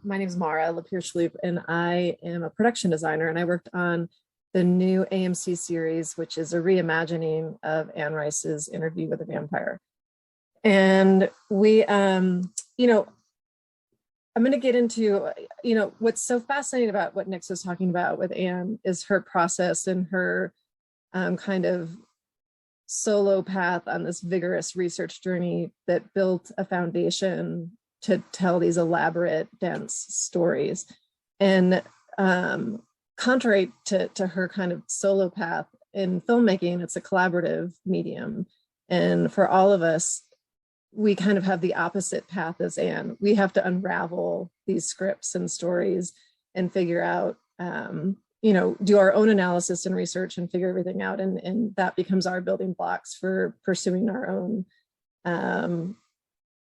my name is Mara LePere-Schloop, and I am a production designer, and I worked on the new AMC series, which is a reimagining of Anne Rice's Interview with a Vampire. And we, I'm going to get into, what's so fascinating about what Nix was talking about with Anne is her process and her kind of solo path on this vigorous research journey that built a foundation to tell these elaborate, dense stories. And contrary to her kind of solo path in filmmaking, it's a collaborative medium. And for all of us, we kind of have the opposite path as Anne. We have to unravel these scripts and stories and figure out, do our own analysis and research and figure everything out. And that becomes our building blocks for pursuing our own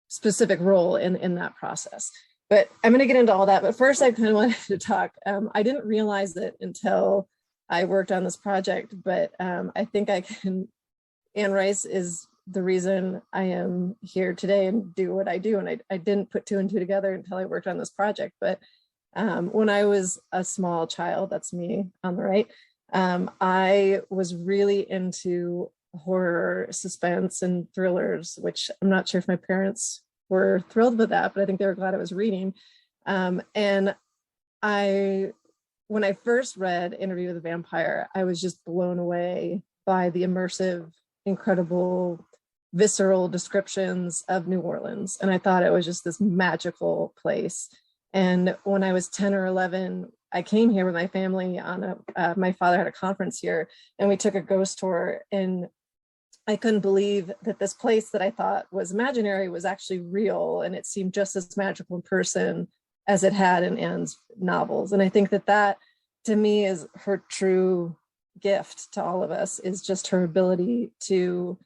specific role in that process. But I'm going to get into all that. But first, I kind of wanted to talk. I didn't realize it until I worked on this project, but I think Anne Rice is the reason I am here today and do what I do. And I didn't put two and two together until I worked on this project. But when I was a small child, that's me on the right, I was really into horror, suspense, and thrillers, which I'm not sure if my parents were thrilled with that, but I think they were glad I was reading. And when I first read Interview with a Vampire, I was just blown away by the immersive, incredible, visceral descriptions of New Orleans. And I thought it was just this magical place. And when I was 10 or 11, I came here with my family on my father had a conference here, and we took a ghost tour, and I couldn't believe that this place that I thought was imaginary was actually real, and it seemed just as magical in person as it had in Anne's novels. And I think that to me is her true gift to all of us, is just her ability to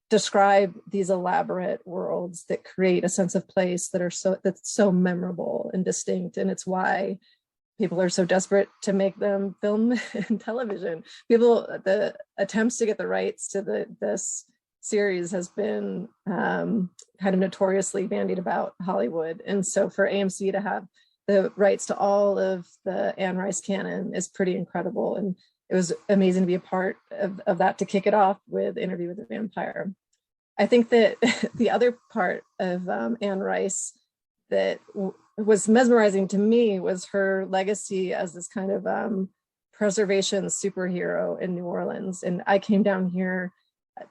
describe these elaborate worlds that create a sense of place that's so memorable and distinct. And it's why people are so desperate to make them film and television. The attempts to get the rights to this series has been kind of notoriously bandied about Hollywood. And so for AMC to have the rights to all of the Anne Rice canon is pretty incredible. And it was amazing to be a part of that, to kick it off with Interview with a Vampire. I think that the other part of Anne Rice that was mesmerizing to me was her legacy as this kind of preservation superhero in New Orleans. And I came down here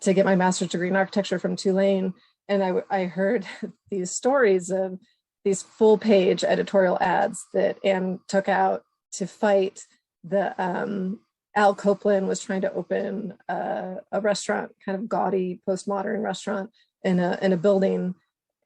to get my master's degree in architecture from Tulane, and I heard these stories of these full-page editorial ads that Anne took out to fight the Al Copeland was trying to open a restaurant, kind of gaudy postmodern restaurant in a building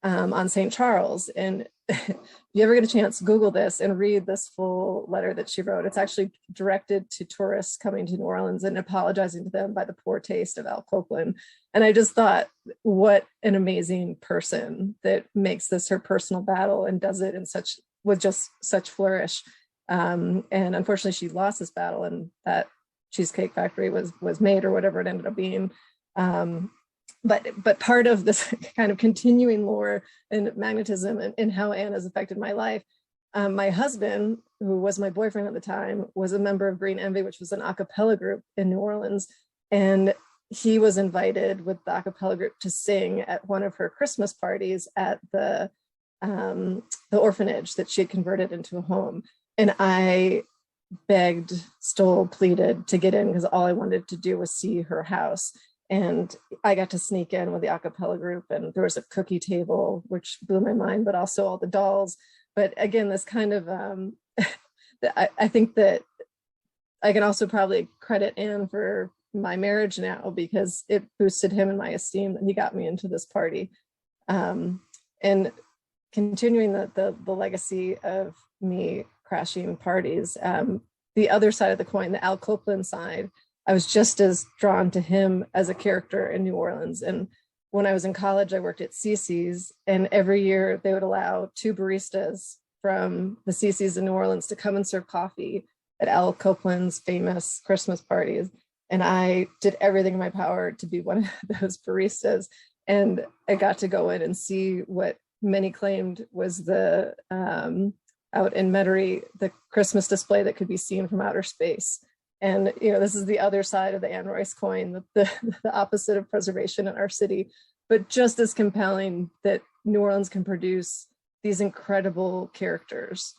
on St. Charles. And if you ever get a chance, Google this and read this full letter that she wrote. It's actually directed to tourists coming to New Orleans and apologizing to them by the poor taste of Al Copeland. And I just thought, what an amazing person that makes this her personal battle and does it with just such flourish. And unfortunately, she lost this battle, and that Cheesecake Factory was made, or whatever it ended up being. But part of this kind of continuing lore and magnetism and how Anne has affected my life, my husband, who was my boyfriend at the time, was a member of Green Envy, which was an a cappella group in New Orleans. And he was invited with the a cappella group to sing at one of her Christmas parties at the orphanage that she had converted into a home. And I begged, stole, pleaded to get in, because all I wanted to do was see her house. And I got to sneak in with the a cappella group, and there was a cookie table, which blew my mind, but also all the dolls. But again, this kind of, I think that I can also probably credit Anne for my marriage now, because it boosted him in my esteem that he got me into this party. And continuing the legacy of me crashing parties, the other side of the coin, the Al Copeland side, I was just as drawn to him as a character in New Orleans. And when I was in college, I worked at CC's, and every year they would allow 2 baristas from the CC's in New Orleans to come and serve coffee at Al Copeland's famous Christmas parties. And I did everything in my power to be one of those baristas. And I got to go in and see what many claimed was the out in Metairie, the Christmas display that could be seen from outer space. And this is the other side of the Anne Royce coin, the opposite of preservation in our city, but just as compelling that New Orleans can produce these incredible characters.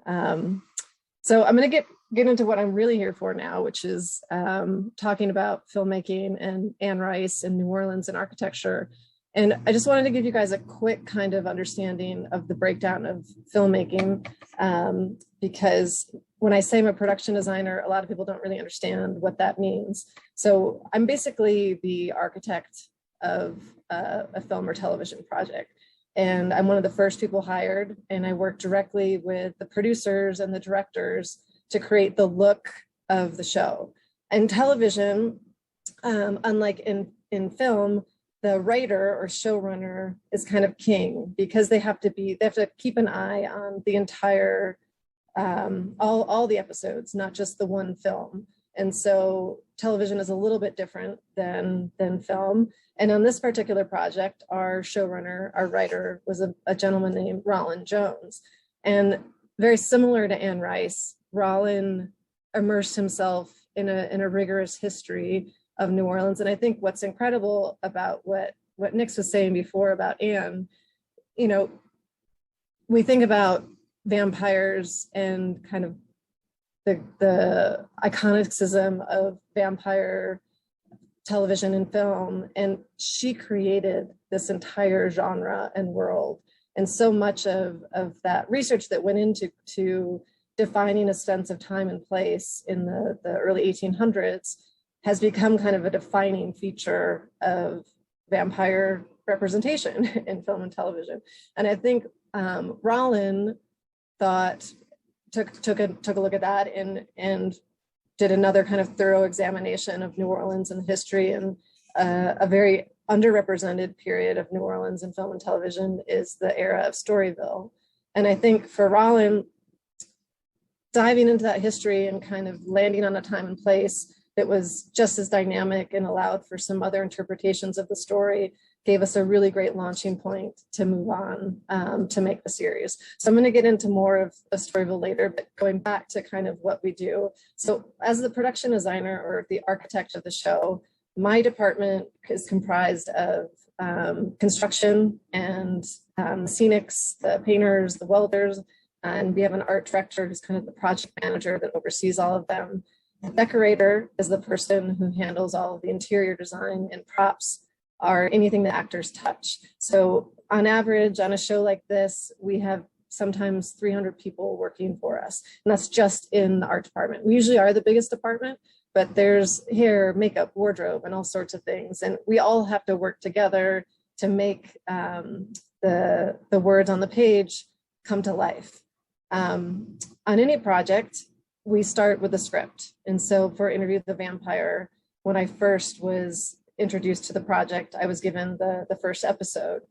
So I'm going to get into what I'm really here for now, which is talking about filmmaking and Anne Rice and New Orleans and architecture. And I just wanted to give you guys a quick kind of understanding of the breakdown of filmmaking, because when I say I'm a production designer, a lot of people don't really understand what that means. So I'm basically the architect of a film or television project. And I'm one of the first people hired, and I work directly with the producers and the directors to create the look of the show. And television, unlike in film, the writer or showrunner is kind of king, because they have to keep an eye on the entire, all the episodes, not just the one film. And so television is a little bit different than film. And on this particular project, our showrunner, our writer, was a gentleman named Rollin Jones. And very similar to Anne Rice, Rollin immersed himself in a rigorous history of New Orleans. And I think what's incredible about what Nix was saying before about Anne, we think about vampires and kind of the iconicism of vampire television and film, and she created this entire genre and world. And so much of that research that went into defining a sense of time and place in the early 1800s has become kind of a defining feature of vampire representation in film and television. And I think Rollin took a look at that and did another kind of thorough examination of New Orleans and history. And a very underrepresented period of New Orleans in film and television is the era of Storyville. And I think for Rollin, diving into that history and kind of landing on a time and place that was just as dynamic and allowed for some other interpretations of the story gave us a really great launching point to move on to make the series. So I'm going to get into more of Storyville later, but going back to kind of what we do. So as the production designer or the architect of the show, my department is comprised of construction and scenics, the painters, the welders, and we have an art director who's kind of the project manager that oversees all of them. The decorator is the person who handles all of the interior design, and props are anything the actors touch. So on average, on a show like this, we have sometimes 300 people working for us. And that's just in the art department. We usually are the biggest department, but there's hair, makeup, wardrobe, and all sorts of things. And we all have to work together to make the words on the page come to life. On any project, we start with a script. And so for Interview the Vampire, when I first was introduced to the project, I was given the first episode.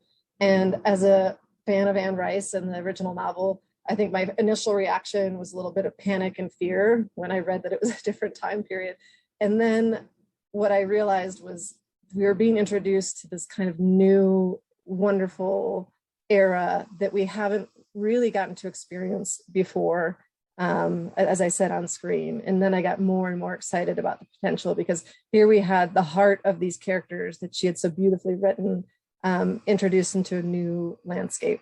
And as a fan of Anne Rice and the original novel, I think my initial reaction was a little bit of panic and fear when I read that it was a different time period. And then what I realized was we were being introduced to this kind of new, wonderful era that we haven't really gotten to experience before, as I said, on screen. And then I got more and more excited about the potential, because here we had the heart of these characters that she had so beautifully written, introduced into a new landscape.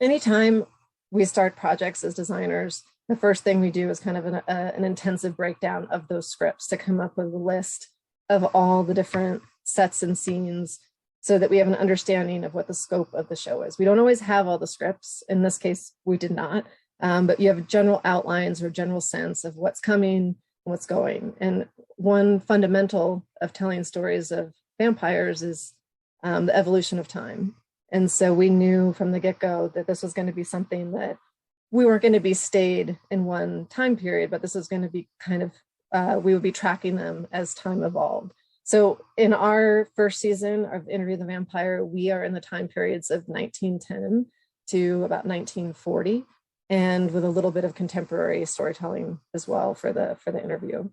Anytime we start projects as designers, the first thing we do is kind of an intensive breakdown of those scripts to come up with a list of all the different sets and scenes, so that we have an understanding of what the scope of the show is. We don't always have all the scripts. In this case, we did not, but you have general outlines or general sense of what's coming and what's going. And one fundamental of telling stories of vampires is the evolution of time. And so we knew from the get-go that this was going to be something that we weren't going to be stayed in one time period, but this was going to be kind of, we would be tracking them as time evolved. So in our first season of Interview the Vampire, we are in the time periods of 1910 to about 1940, and with a little bit of contemporary storytelling as well for the interview.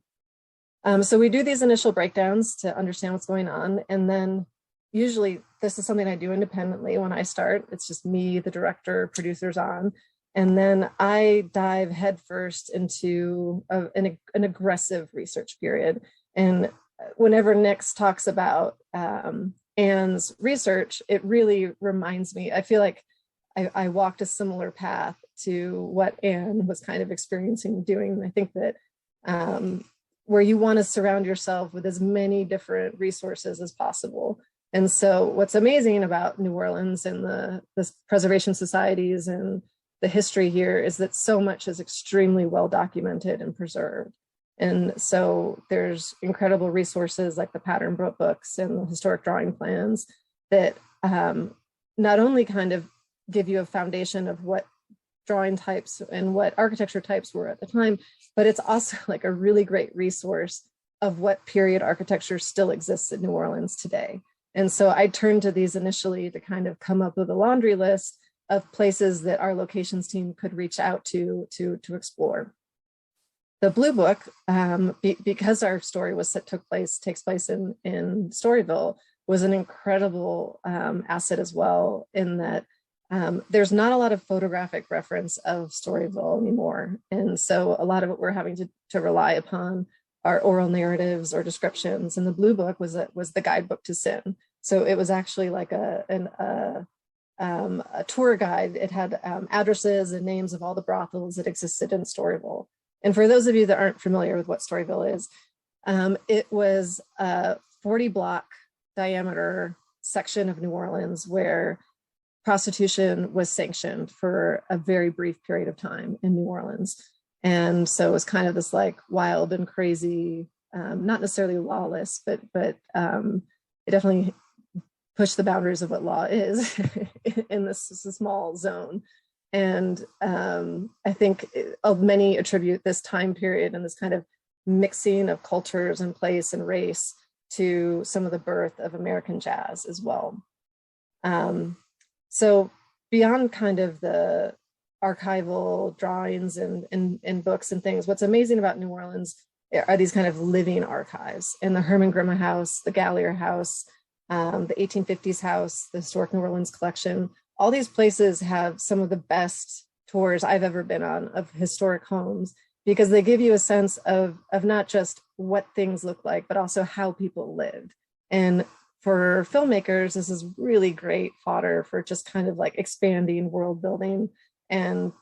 So we do these initial breakdowns to understand what's going on, and then usually this is something I do independently when I start. It's just me, the director, producers on. And then I dive headfirst into an aggressive research period. And whenever Nix talks about Anne's research, it really reminds me, I feel like I walked a similar path to what Anne was kind of experiencing doing. And I think that where you want to surround yourself with as many different resources as possible. And so what's amazing about New Orleans and the preservation societies and the history here is that so much is extremely well documented and preserved. And so there's incredible resources like the pattern books and the historic drawing plans that not only kind of give you a foundation of what drawing types and what architecture types were at the time, but it's also like a really great resource of what period architecture still exists in New Orleans today. And so I turned to these initially to kind of come up with a laundry list of places that our locations team could reach out to explore. The Blue Book, because our story takes place in Storyville, was an incredible asset as well, in that there's not a lot of photographic reference of Storyville anymore. And so a lot of it we're having to rely upon are oral narratives or descriptions. And the Blue Book was the guidebook to sin. So it was actually like a tour guide. It had addresses and names of all the brothels that existed in Storyville. And for those of you that aren't familiar with what Storyville is, it was a 40-block diameter section of New Orleans where prostitution was sanctioned for a very brief period of time in New Orleans. And so it was kind of this like wild and crazy, not necessarily lawless, but it definitely pushed the boundaries of what law is in this small zone. And I think many attribute this time period and this kind of mixing of cultures and place and race to some of the birth of American jazz as well. So beyond kind of the archival drawings and books and things, what's amazing about New Orleans are these kind of living archives. And the Herman Grimma House, the Gallier House, the 1850s House, the Historic New Orleans Collection, all these places have some of the best tours I've ever been on of historic homes, because they give you a sense of not just what things look like, but also how people lived. And for filmmakers, this is really great fodder for just kind of like expanding world building and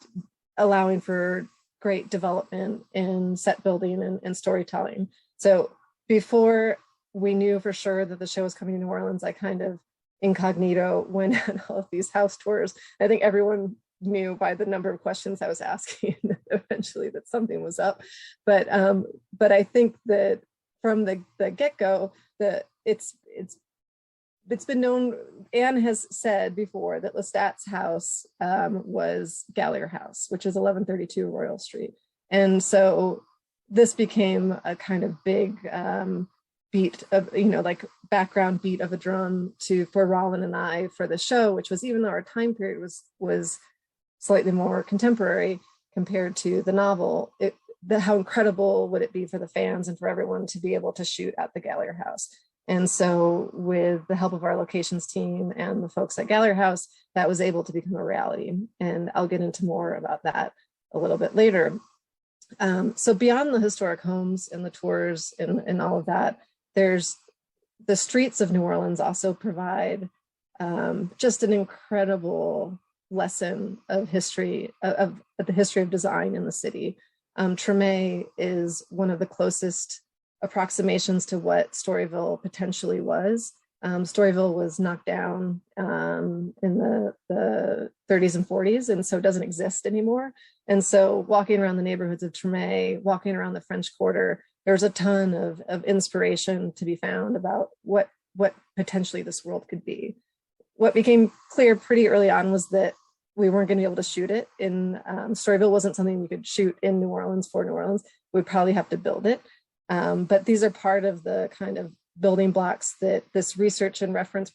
allowing for great development in set building and storytelling. So before we knew for sure that the show was coming to New Orleans, I kind of incognito went on all of these house tours. I think everyone knew by the number of questions I was asking eventually that something was up. But I think that from the get-go, that it's been known, Anne has said before that Lestat's house was Gallier House, which is 1132 Royal Street. And so this became a kind of big beat of, like background beat of a drum for Rollin and I for the show, which was, even though our time period was slightly more contemporary compared to the novel, how incredible would it be for the fans and for everyone to be able to shoot at the Gallier House. And so with the help of our locations team and the folks at Gallier House, that was able to become a reality. And I'll get into more about that a little bit later. So beyond the historic homes and the tours and all of that, there's the streets of New Orleans also provide just an incredible lesson of history, of the history of design in the city. Treme is one of the closest approximations to what Storyville potentially was. Storyville was knocked down in the 30s and 40s, and so it doesn't exist anymore. And so walking around the neighborhoods of Treme, walking around the French Quarter, there's a ton of inspiration to be found about what potentially this world could be. What became clear pretty early on was that we weren't going to be able to shoot it in Storyville. Wasn't something you could shoot in New Orleans for New Orleans. We'd probably have to build it. But these are part of the kind of building blocks that this research and reference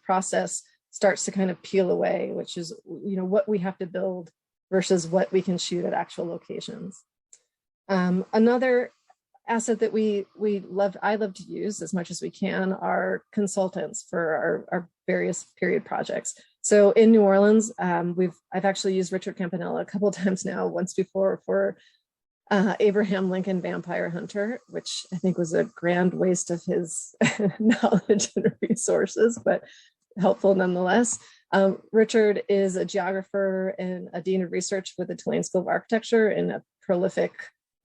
process starts to kind of peel away, which is, what we have to build versus what we can shoot at actual locations. Another asset that I love to use as much as we can are consultants for our various period projects. So in New Orleans, I've actually used Richard Campanella a couple of times now, once before for Abraham Lincoln Vampire Hunter, which I think was a grand waste of his knowledge and resources, but helpful nonetheless. Richard is a geographer and a dean of research with the Tulane School of Architecture and a prolific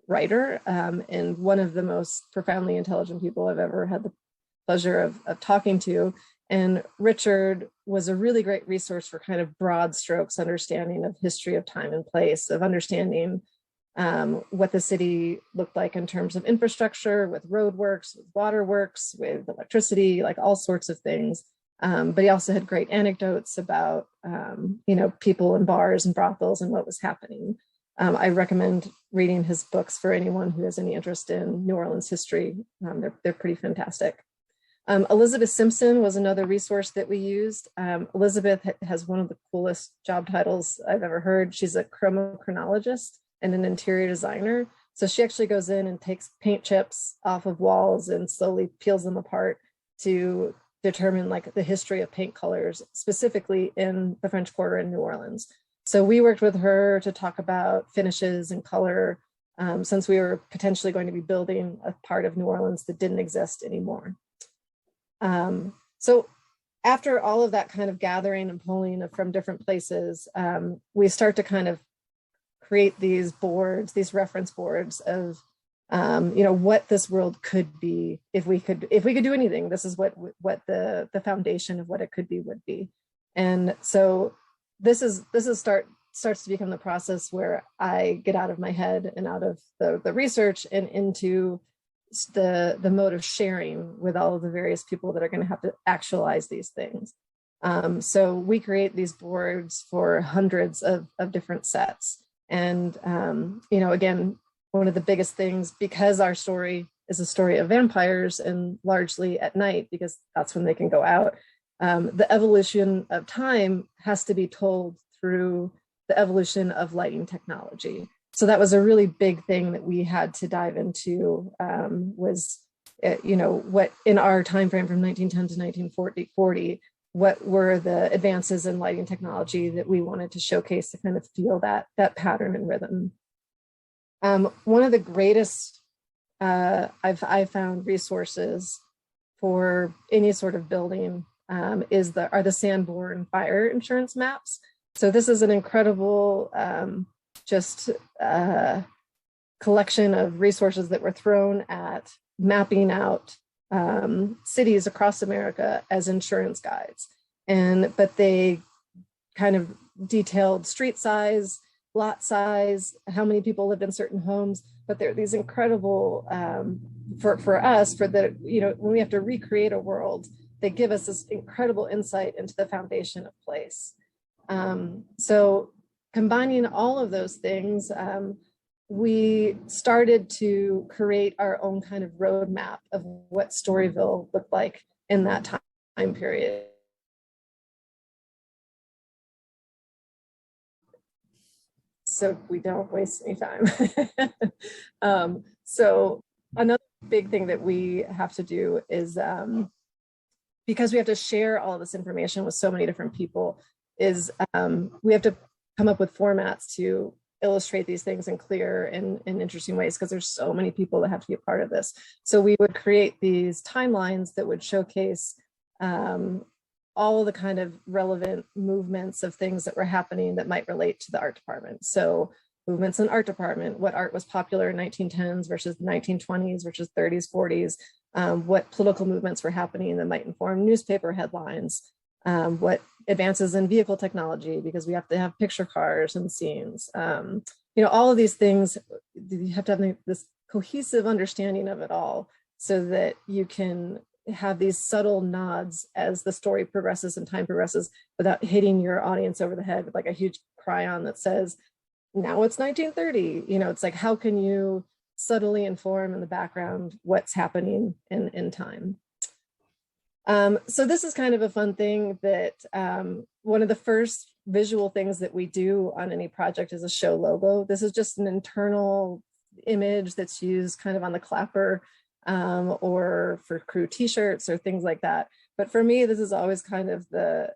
writer, and one of the most profoundly intelligent people I've ever had the pleasure of talking to. And Richard was a really great resource for kind of broad strokes understanding of history of time and place, of understanding what the city looked like in terms of infrastructure, with roadworks, with waterworks, with electricity, like all sorts of things. But he also had great anecdotes about, people in bars and brothels and what was happening. I recommend reading his books for anyone who has any interest in New Orleans history. They're pretty fantastic. Elizabeth Simpson was another resource that we used. Elizabeth has one of the coolest job titles I've ever heard. She's a chronochronologist and an interior designer. So she actually goes in and takes paint chips off of walls and slowly peels them apart to determine like the history of paint colors, specifically in the French Quarter in New Orleans. So we worked with her to talk about finishes and color, since we were potentially going to be building a part of New Orleans that didn't exist anymore. So after all of that kind of gathering and pulling from different places, we start to kind of create these boards, these reference boards of, what this world could be if we could do anything. This is what the foundation of what it could be would be. And so this starts to become the process where I get out of my head and out of the research and into the mode of sharing with all of the various people that are going to have to actualize these things. So we create these boards for hundreds of different sets. And, again, one of the biggest things, because our story is a story of vampires and largely at night, because that's when they can go out, the evolution of time has to be told through the evolution of lighting technology. So that was a really big thing that we had to dive into, was, what in our time frame from 1910 to 1940, what were the advances in lighting technology that we wanted to showcase to kind of feel that pattern and rhythm. One of the greatest I've found resources for any sort of building are the Sanborn fire insurance maps. So this is an incredible collection of resources that were thrown at mapping out cities across America as insurance guides. But they kind of detailed street size, lot size, how many people lived in certain homes. But there are these incredible, for us, when we have to recreate a world, they give us this incredible insight into the foundation of place. So combining all of those things, we started to create our own kind of roadmap of what Storyville looked like in that time period. So we don't waste any time. So another big thing that we have to do is, because we have to share all this information with so many different people, is we have to come up with formats to illustrate these things in clear and interesting ways, because there's so many people that have to be a part of this. So we would create these timelines that would showcase all the kind of relevant movements of things that were happening that might relate to the art department. So movements in art department, what art was popular in 1910s versus the 1920s versus 30s, 40s, what political movements were happening that might inform newspaper headlines, what advances in vehicle technology, because we have to have picture cars and scenes. All of these things, you have to have this cohesive understanding of it all so that you can have these subtle nods as the story progresses and time progresses without hitting your audience over the head with like a huge cryon that says, now it's 1930. It's like, how can you subtly inform in the background what's happening in time? So this is kind of a fun thing that one of the first visual things that we do on any project is a show logo. This is just an internal image that's used kind of on the clapper or for crew t-shirts or things like that. But for me, this is always kind of the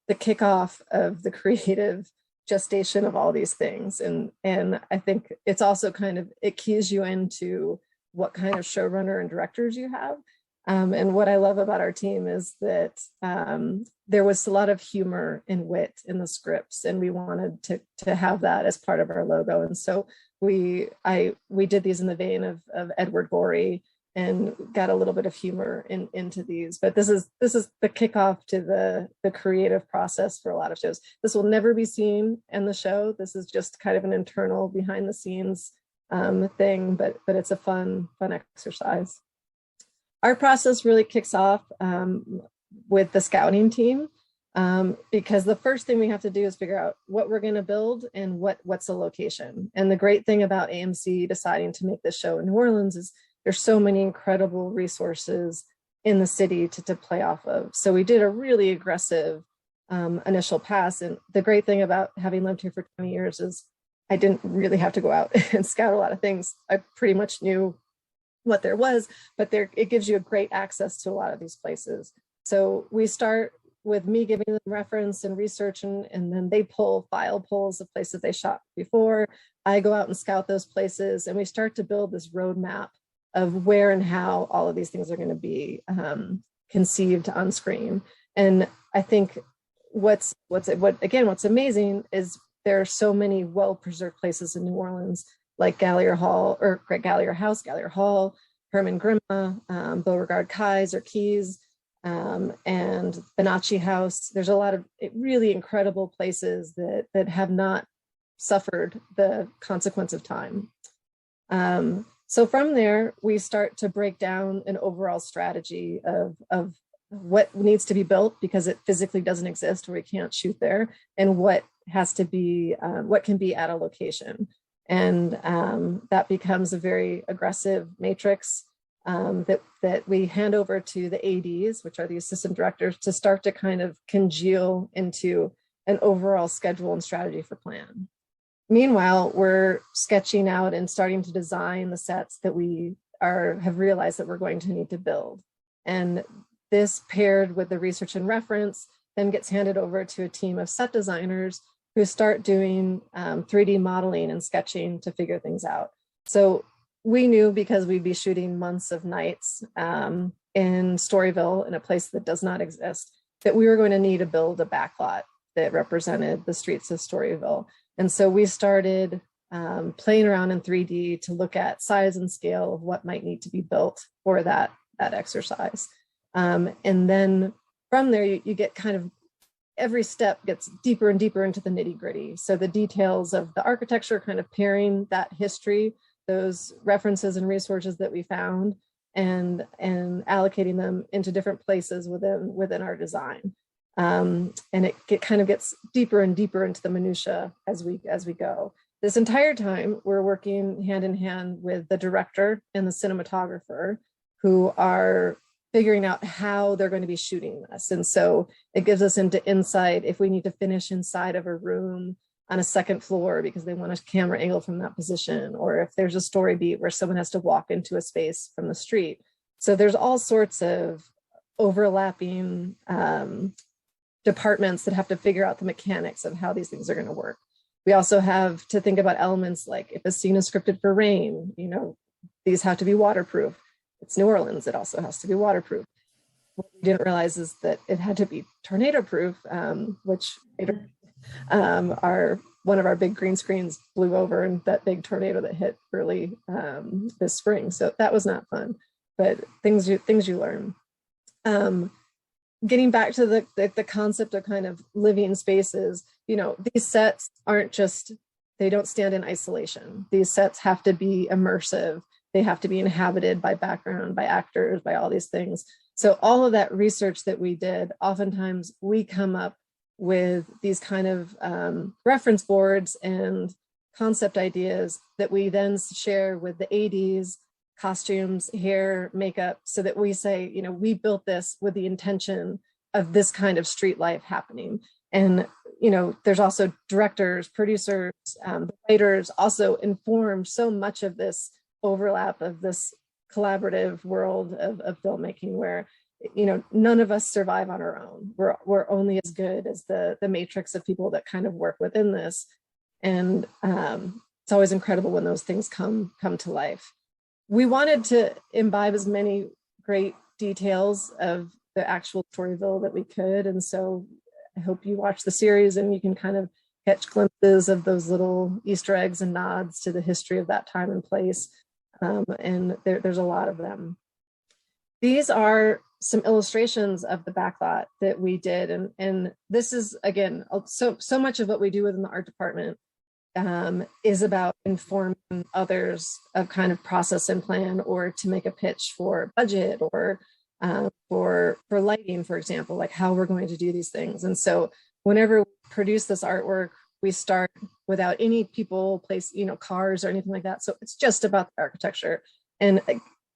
kickoff of the creative gestation of all these things. And I think it's also kind of, it keys you into what kind of showrunner and directors you have. And what I love about our team is that there was a lot of humor and wit in the scripts, and we wanted to have that as part of our logo. And so we did these in the vein of Edward Gorey and got a little bit of humor into these. But this is the kickoff to the creative process for a lot of shows. This will never be seen in the show. This is just kind of an internal behind the scenes thing, but it's a fun exercise. Our process really kicks off with the scouting team because the first thing we have to do is figure out what we're going to build and what's the location. And the great thing about AMC deciding to make this show in New Orleans is there's so many incredible resources in the city to play off of. So we did a really aggressive initial pass. And the great thing about having lived here for 20 years is I didn't really have to go out and scout a lot of things. I pretty much knew what there was, but it gives you a great access to a lot of these places. So we start with me giving them reference and research, and then they pull file pulls of places they shot before. I go out and scout those places, and we start to build this roadmap of where and how all of these things are going to be conceived on screen. And I think what's amazing is there are so many well-preserved places in New Orleans, like Gallier Hall, Herman Grimma, Beauregard Keys, and Bonacci House. There's a lot of really incredible places that have not suffered the consequence of time. So from there, we start to break down an overall strategy of what needs to be built because it physically doesn't exist or we can't shoot there, and what has to be, what can be at a location. And that becomes a very aggressive matrix that we hand over to the ADs, which are the assistant directors, to start to kind of congeal into an overall schedule and strategy for plan. Meanwhile, we're sketching out and starting to design the sets that we have realized that we're going to need to build. And this, paired with the research and reference, then gets handed over to a team of set designers who start doing 3D modeling and sketching to figure things out. So we knew, because we'd be shooting months of nights in Storyville, in a place that does not exist, that we were going to need to build a backlot that represented the streets of Storyville. And so we started playing around in 3D to look at size and scale of what might need to be built for that exercise. And then from there, you get kind of, every step gets deeper and deeper into the nitty gritty. So the details of the architecture, kind of pairing that history, those references and resources that we found, and allocating them into different places within our design. And it kind of gets deeper and deeper into the minutia as we go. This entire time, we're working hand in hand with the director and the cinematographer, who are figuring out how they're going to be shooting this. And so it gives us into insight if we need to finish inside of a room on a second floor because they want a camera angle from that position, or if there's a story beat where someone has to walk into a space from the street. So there's all sorts of overlapping departments that have to figure out the mechanics of how these things are going to work. We also have to think about elements like, if a scene is scripted for rain, these have to be waterproof. It's New Orleans, it also has to be waterproof. What we didn't realize is that it had to be tornado proof, which one of our big green screens blew over in that big tornado that hit early this spring. So that was not fun, but things you learn. Getting back to the concept of kind of living spaces, these sets aren't just, they don't stand in isolation. These sets have to be immersive. They have to be inhabited by background, by actors, by all these things. So all of that research that we did, oftentimes we come up with these kind of reference boards and concept ideas that we then share with the ADs, costumes, hair, makeup, so that we say, we built this with the intention of this kind of street life happening. And, there's also directors, producers, writers also inform so much of this overlap of this collaborative world of filmmaking where, none of us survive on our own. We're only as good as the matrix of people that kind of work within this. And it's always incredible when those things come to life. We wanted to imbibe as many great details of the actual Storyville that we could. And so I hope you watch the series and you can kind of catch glimpses of those little Easter eggs and nods to the history of that time and place. And there's a lot of them. These are some illustrations of the backlot that we did. And this is, again, so much of what we do within the art department is about informing others of kind of process and plan, or to make a pitch for budget, or for lighting, for example, like how we're going to do these things. And so whenever we produce this artwork, we start without any people, place, cars or anything like that. So it's just about the architecture. And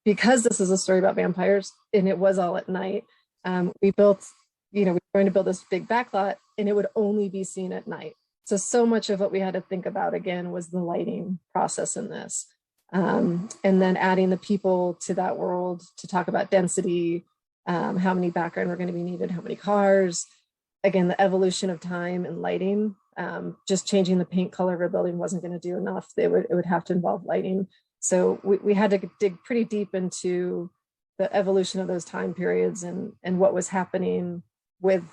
because this is a story about vampires and it was all at night, we built, we were going to build this big backlot and it would only be seen at night. So much of what we had to think about, again, was the lighting process in this. And then adding the people to that world to talk about density, how many background were going to be needed, how many cars, again, the evolution of time and lighting. Just changing the paint color of a building wasn't going to do enough. It would have to involve lighting. So we had to dig pretty deep into the evolution of those time periods and what was happening with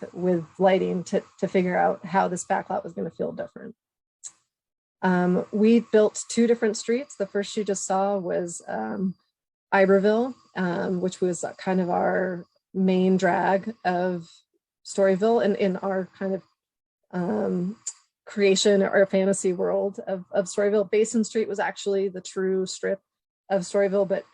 lighting to figure out how this backlot was going to feel different. We built 2 different streets. The first you just saw was Iberville, which was kind of our main drag of Storyville and in our kind of creation or fantasy world of Storyville. Basin Street was actually the true strip of Storyville, but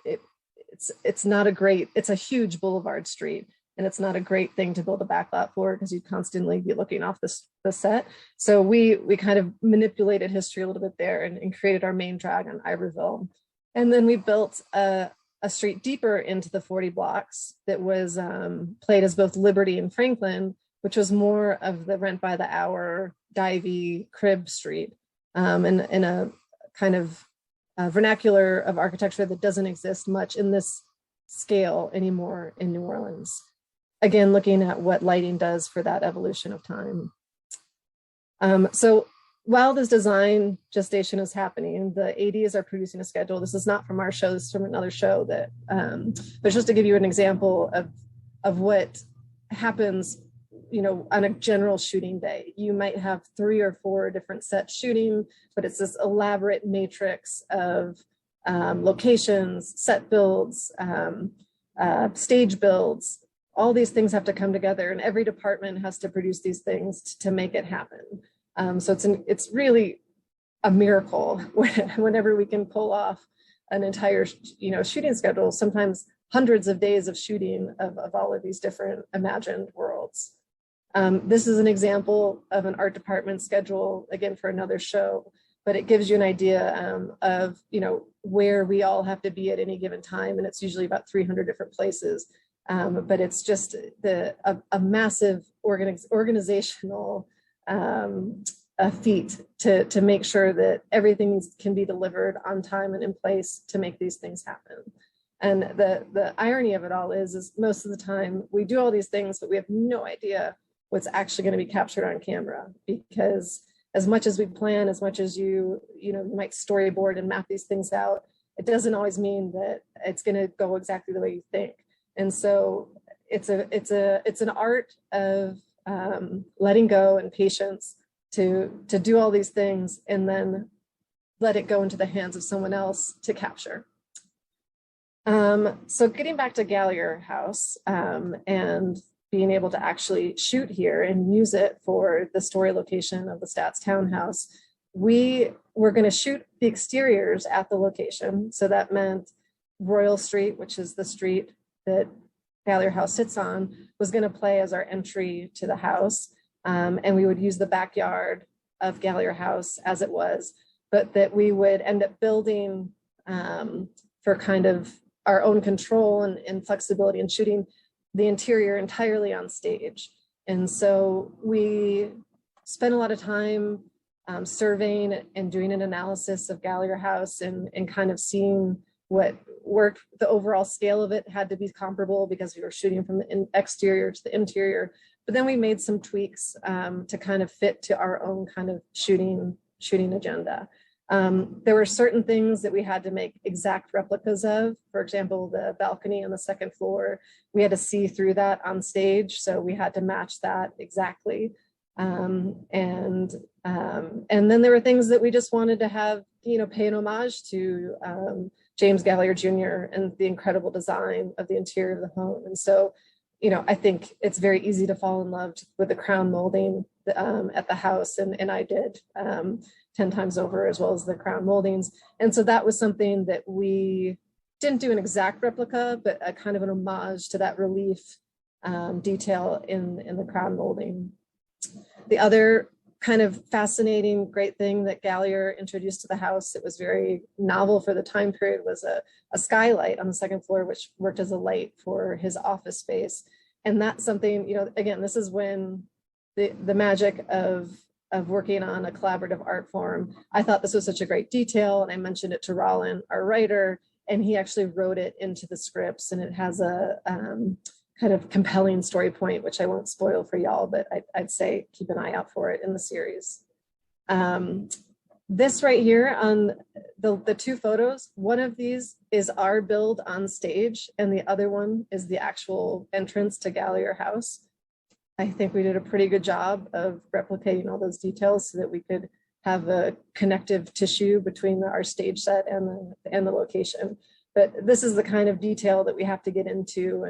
it's not a great, it's a huge boulevard street. And it's not a great thing to build a backlot for because you'd constantly be looking off the set. So we kind of manipulated history a little bit there and created our main drag on Iberville. And then we built a street deeper into the 40 blocks that was played as both Liberty and Franklin, which was more of the rent by the hour, divey crib street, in a kind of vernacular of architecture that doesn't exist much in this scale anymore in New Orleans. Again, looking at what lighting does for that evolution of time. So while this design gestation is happening, the ADs are producing a schedule. This is not from our show, this is from another show that, but just to give you an example of what happens, on a general shooting day. You might have 3 or 4 different sets shooting, but it's this elaborate matrix of locations, set builds, stage builds. All these things have to come together, and every department has to produce these things to make it happen. So it's really a miracle whenever we can pull off an entire shooting schedule, sometimes hundreds of days of shooting of all of these different imagined worlds. This is an example of an art department schedule, again, for another show, but it gives you an idea of where we all have to be at any given time, and it's usually about 300 different places. But it's just a massive organizational feat to make sure that everything can be delivered on time and in place to make these things happen. And the irony of it all is most of the time we do all these things, but we have no idea what's actually going to be captured on camera, because as much as we plan, as much as you might storyboard and map these things out, it doesn't always mean that it's going to go exactly the way you think. And so it's an art of letting go and patience to do all these things and then let it go into the hands of someone else to capture. So getting back to Gallier House and being able to actually shoot here and use it for the story location of the Stats Townhouse, we were going to shoot the exteriors at the location. So that meant Royal Street, which is the street that Gallier House sits on, was going to play as our entry to the house. And we would use the backyard of Gallier House as it was, but that we would end up building for kind of our own control and flexibility in shooting the interior entirely on stage. And so we spent a lot of time surveying and doing an analysis of Gallier House and kind of seeing what worked. The overall scale of it had to be comparable because we were shooting from the exterior to the interior. But then we made some tweaks to kind of fit to our own kind of shooting agenda. There were certain things that we had to make exact replicas of. For example, the balcony on the second floor, we had to see through that on stage. So we had to match that exactly. And then there were things that we just wanted to have, pay an homage to James Gallier Jr. and the incredible design of the interior of the home. And so, I think it's very easy to fall in love with the crown molding at the house, and I did 10 times over, as well as the crown moldings. And so that was something that we didn't do an exact replica, but a kind of an homage to that relief detail in the crown molding. The other kind of fascinating, great thing that Gallier introduced to the house that was very novel for the time period was a skylight on the second floor, which worked as a light for his office space. And that's something, again, this is when the magic of working on a collaborative art form. I thought this was such a great detail, and I mentioned it to Rollin, our writer, and he actually wrote it into the scripts, and it has a kind of compelling story point, which I won't spoil for y'all, but I'd say keep an eye out for it in the series. This right here on the two photos, one of these is our build on stage, and the other one is the actual entrance to Gallier House. I think we did a pretty good job of replicating all those details so that we could have a connective tissue between our stage set and the location. But this is the kind of detail that we have to get into,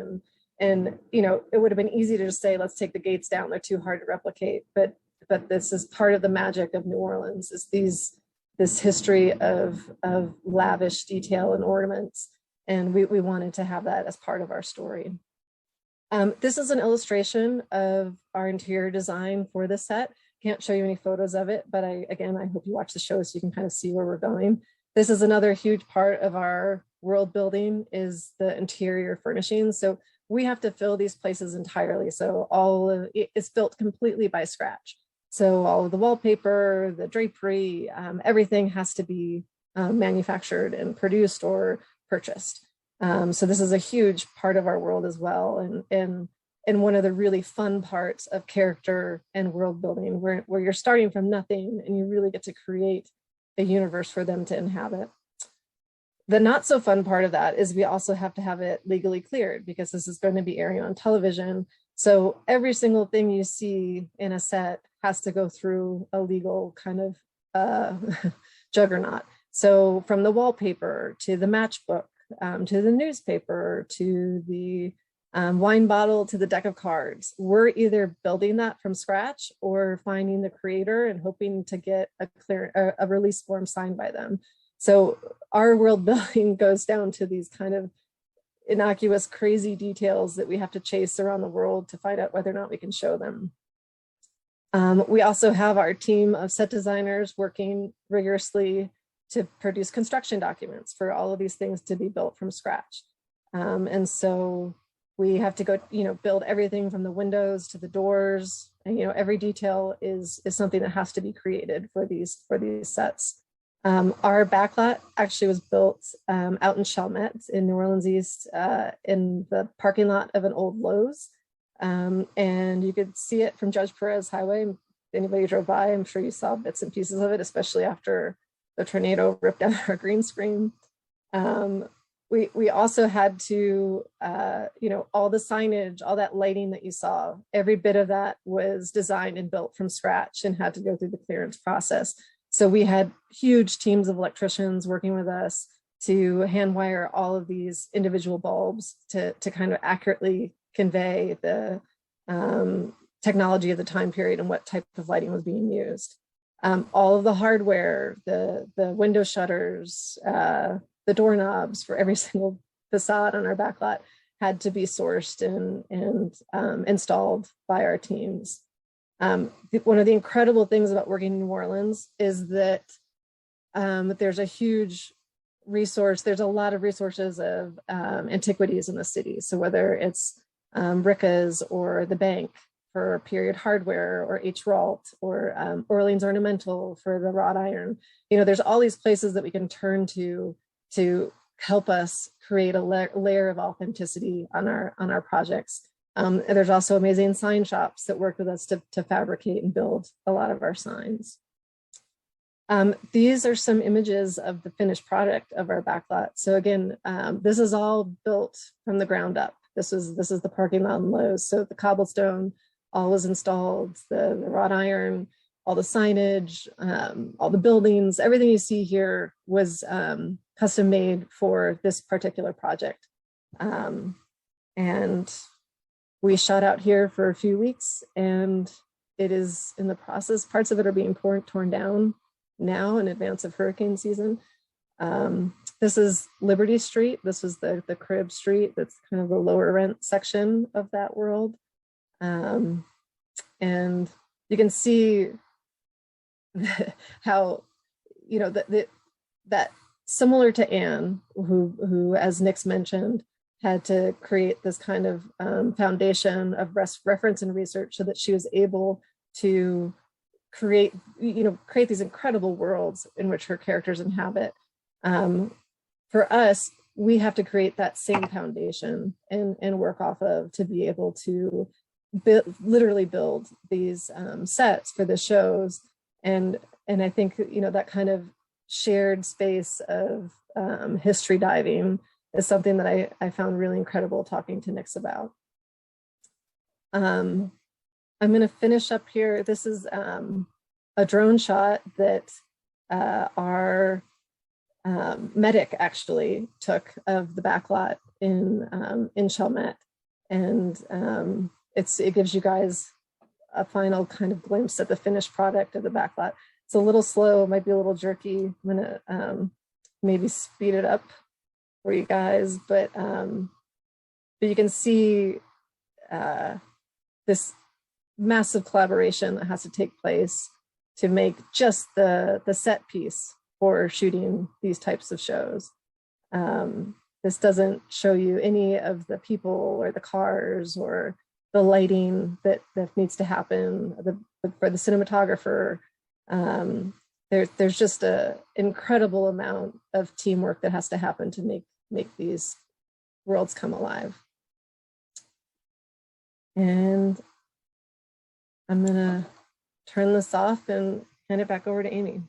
and it would have been easy to just say, let's take the gates down, they're too hard to replicate. But this is part of the magic of New Orleans, is this history of lavish detail and ornaments. And we wanted to have that as part of our story. This is an illustration of our interior design for this set. Can't show you any photos of it, but I hope you watch the show so you can kind of see where we're going. This is another huge part of our world building, is the interior furnishings. So we have to fill these places entirely. So it's built completely by scratch. So all of the wallpaper, the drapery, everything has to be manufactured and produced or purchased. So this is a huge part of our world as well. And one of the really fun parts of character and world building, where you're starting from nothing and you really get to create a universe for them to inhabit. The not so fun part of that is we also have to have it legally cleared, because this is going to be airing on television. So every single thing you see in a set has to go through a legal kind of juggernaut. So from the wallpaper to the matchbook, to the newspaper, to the wine bottle, to the deck of cards, we're either building that from scratch or finding the creator and hoping to get a release form signed by them. So our world building goes down to these kind of innocuous, crazy details that we have to chase around the world to find out whether or not we can show them. We also have our team of set designers working rigorously to produce construction documents for all of these things to be built from scratch. And so we have to go, build everything from the windows to the doors, and every detail is something that has to be created for these sets. Our backlot actually was built out in Chalmette in New Orleans East, in the parking lot of an old Lowe's. And you could see it from Judge Perez Highway. If anybody drove by, I'm sure you saw bits and pieces of it, especially after the tornado ripped down our green screen. We also had to, all the signage, all that lighting that you saw, every bit of that was designed and built from scratch and had to go through the clearance process. So we had huge teams of electricians working with us to hand wire all of these individual bulbs to kind of accurately convey the technology of the time period and what type of lighting was being used. All of the hardware, the window shutters, the doorknobs for every single facade on our backlot had to be sourced and installed by our teams. One of the incredible things about working in New Orleans is that there's a huge resource. There's a lot of resources of antiquities in the city. So whether it's Ricca's or the bank for period hardware, or H. Ralt, or Orleans Ornamental for the wrought iron. You know, there's all these places that we can turn to help us create a layer of authenticity on our projects. And there's also amazing sign shops that work with us to fabricate and build a lot of our signs. These are some images of the finished product of our backlot. So again, this is all built from the ground up. This is the parking lot in Lowe's. So the cobblestone all was installed, the wrought iron, all the signage, all the buildings, everything you see here was custom made for this particular project. And we shot out here for a few weeks, and it is in the process. Parts of it are being torn down now in advance of hurricane season. This is Liberty Street. This was the crib street. That's kind of the lower rent section of that world. And you can see how, you know, that similar to Anne, who, as Nick's mentioned, had to create this kind of foundation of reference and research so that she was able to create these incredible worlds in which her characters inhabit. For us, we have to create that same foundation and work off of to be able to literally build these sets for the shows. And I think, you know, that kind of shared space of history diving is something that I found really incredible talking to Nix about. I'm going to finish up here. This is a drone shot that our medic actually took of the backlot in Chalmette, and it gives you guys a final kind of glimpse at the finished product of the backlot. It's a little slow, might be a little jerky. I'm gonna maybe speed it up for you guys, but you can see this massive collaboration that has to take place to make just the set piece for shooting these types of shows. This doesn't show you any of the people or the cars or the lighting that needs to happen for the cinematographer. There's just an incredible amount of teamwork that has to happen to make these worlds come alive. And I'm gonna turn this off and hand it back over to Amy.